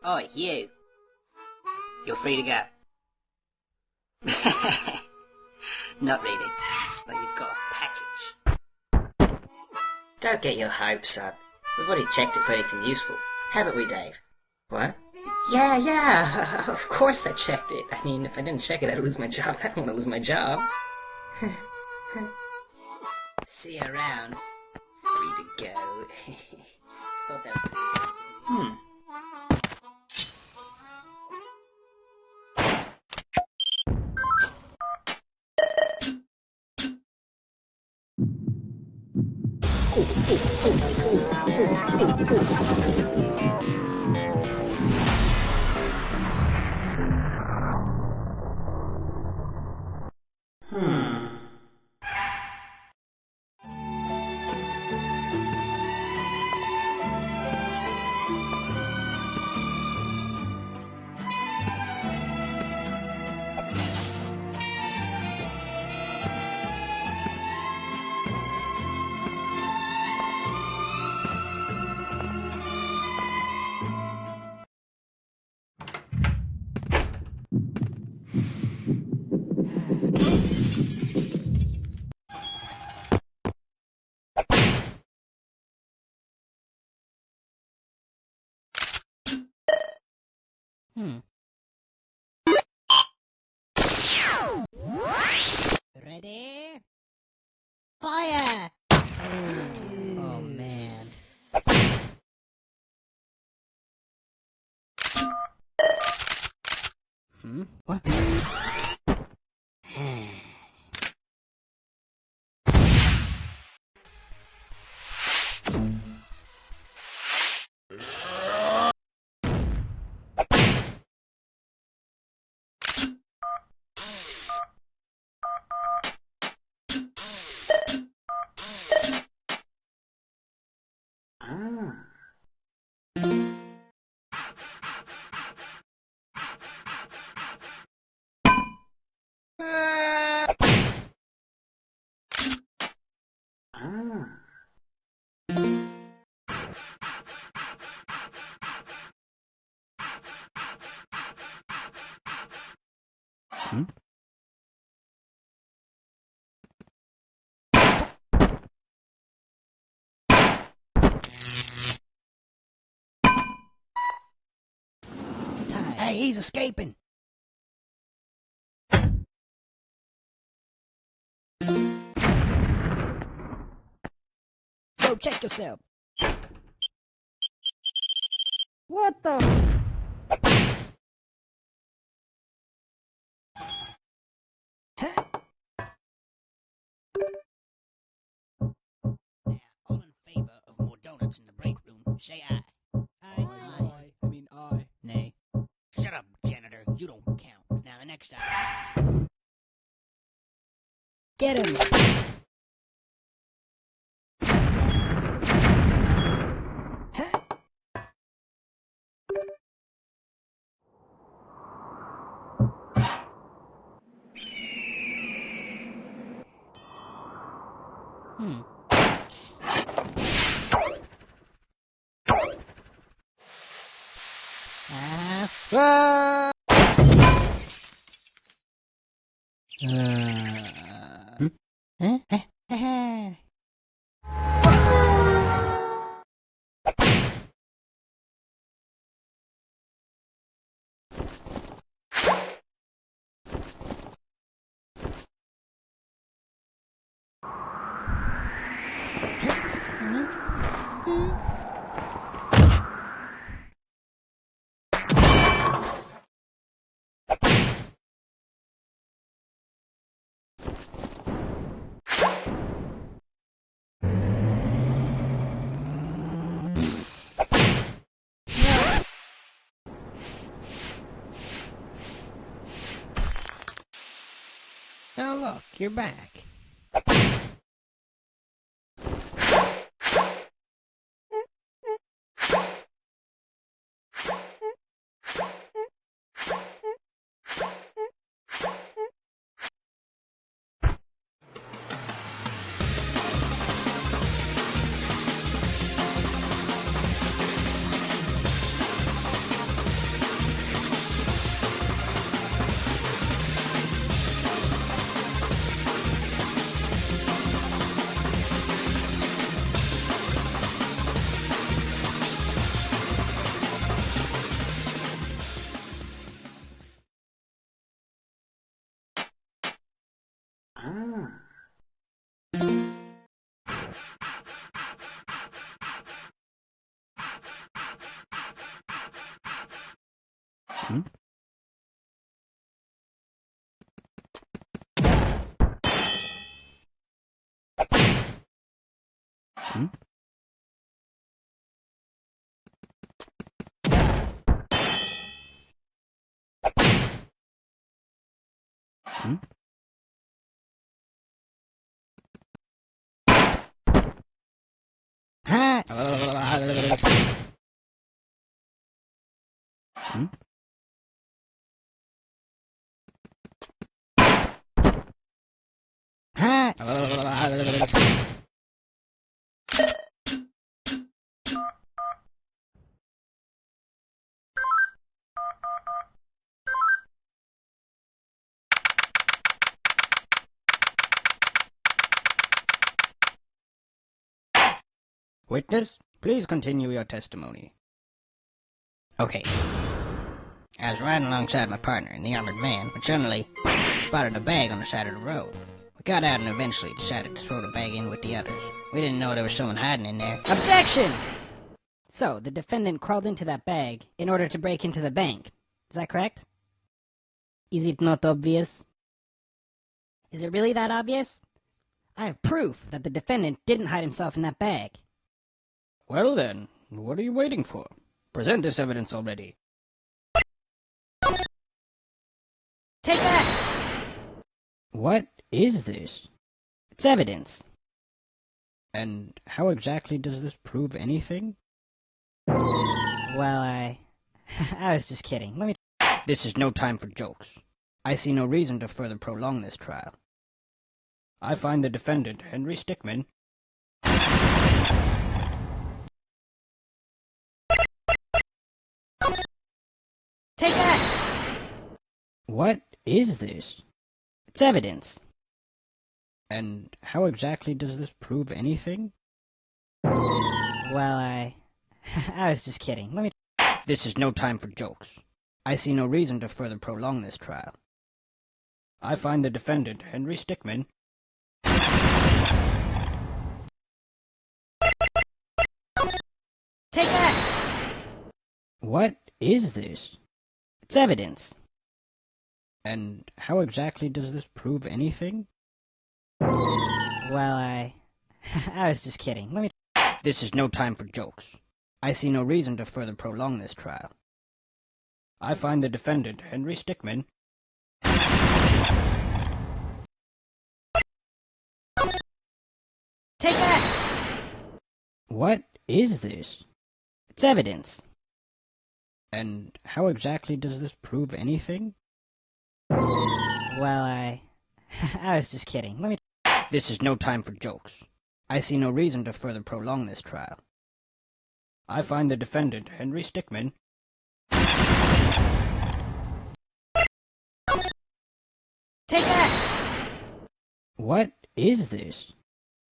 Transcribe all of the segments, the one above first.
Oi, you. You're free to go. Not really, but you've got a package. Don't get your hopes up. We've already checked it for anything useful. Haven't we, Dave? What? Yeah, of course I checked it. I mean, if I didn't check it, I'd lose my job. I don't want to lose my job. See you around. Free to go. Thought that was pretty good. Ready? Fire! Oh man. What? Hey, he's escaping. Go check yourself. What the? Huh? Now, all in favor of more donuts in the break room, say aye. Aye. I. Nay. Shut up, janitor. You don't count. Now, the next time. Get him! Huh? Ah. Oh, look, you're back. Ah. Hmm? Hmm? Hmm? Ha! Hmm? Ha! Witness, please continue your testimony. Okay. I was riding alongside my partner in the armored van when suddenly spotted a bag on the side of the road. We got out and eventually decided to throw the bag in with the others. We didn't know there was someone hiding in there. Objection! So, the defendant crawled into that bag in order to break into the bank. Is that correct? Is it not obvious? Is it really that obvious? I have proof that the defendant didn't hide himself in that bag. Well then, what are you waiting for? Present this evidence already. Take that! What is this? It's evidence. And how exactly does this prove anything? Well, I was just kidding. Let me... This is no time for jokes. I see no reason to further prolong this trial. I find the defendant, Henry Stickmin, Take that! What is this? It's evidence. And how exactly does this prove anything? Well, I was just kidding. Let me... This is no time for jokes. I see no reason to further prolong this trial. I find the defendant, Henry Stickmin, Take that! What is this? It's evidence. And how exactly does this prove anything? Well, I was just kidding. Let me... This is no time for jokes. I see no reason to further prolong this trial. I find the defendant, Henry Stickmin, Take that! What is this? It's evidence. And how exactly does this prove anything? Well, I was just kidding. Let me... This is no time for jokes. I see no reason to further prolong this trial. I find the defendant, Henry Stickmin, Take that! What is this?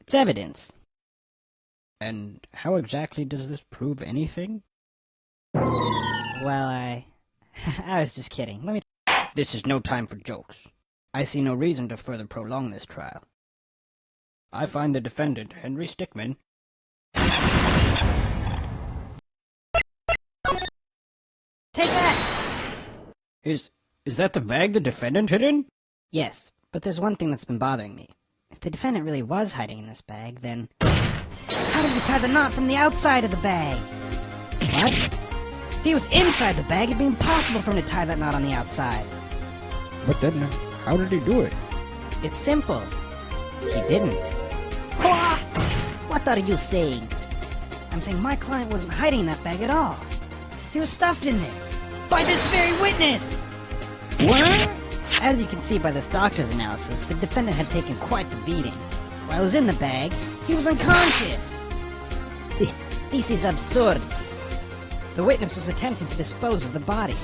It's evidence. And how exactly does this prove anything? Well, I was just kidding. Let me... This is no time for jokes. I see no reason to further prolong this trial. I find the defendant, Henry Stickmin, Take that! Is that the bag the defendant hid in? Yes, but there's one thing that's been bothering me. If the defendant really was hiding in this bag, then... How did he tie the knot from the outside of the bag? What? If he was inside the bag, it'd be impossible for him to tie that knot on the outside. But then, how did he do it? It's simple. He didn't. What are you saying? I'm saying my client wasn't hiding in that bag at all. He was stuffed in there. By this very witness! What? As you can see by this doctor's analysis, the defendant had taken quite the beating. While he was in the bag, he was unconscious. This is absurd. The witness was attempting to dispose of the body.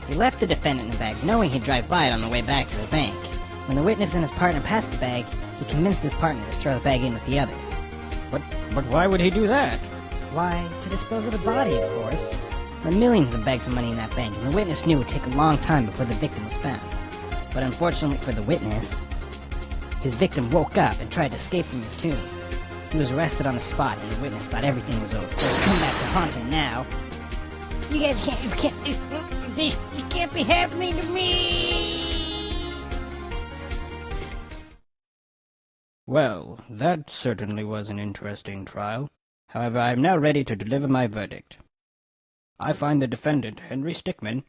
He left the defendant in the bag, knowing he'd drive by it on the way back to the bank. When the witness and his partner passed the bag, he convinced his partner to throw the bag in with the others. But why would he do that? Why, to dispose of the body, of course. There were millions of bags of money in that bank, and the witness knew it would take a long time before the victim was found. But unfortunately for the witness, His victim woke up and tried to escape from his tomb. He was arrested on the spot, and the witness thought everything was over. It's come back to haunt him now. You guys this can't be happening to me! Well, that certainly was an interesting trial. However, I am now ready to deliver my verdict. I find the defendant, Henry Stickmin,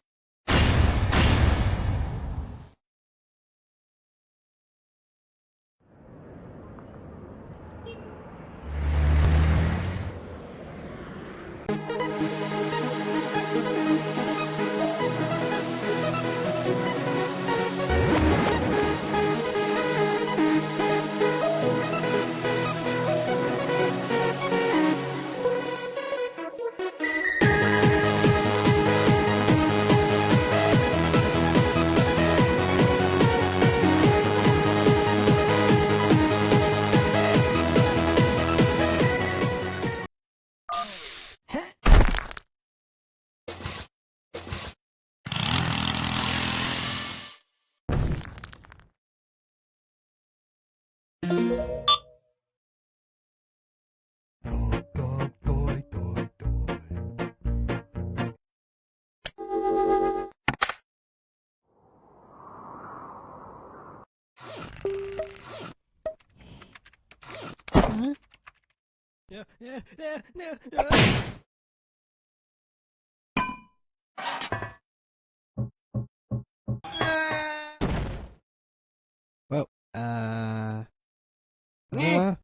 Well,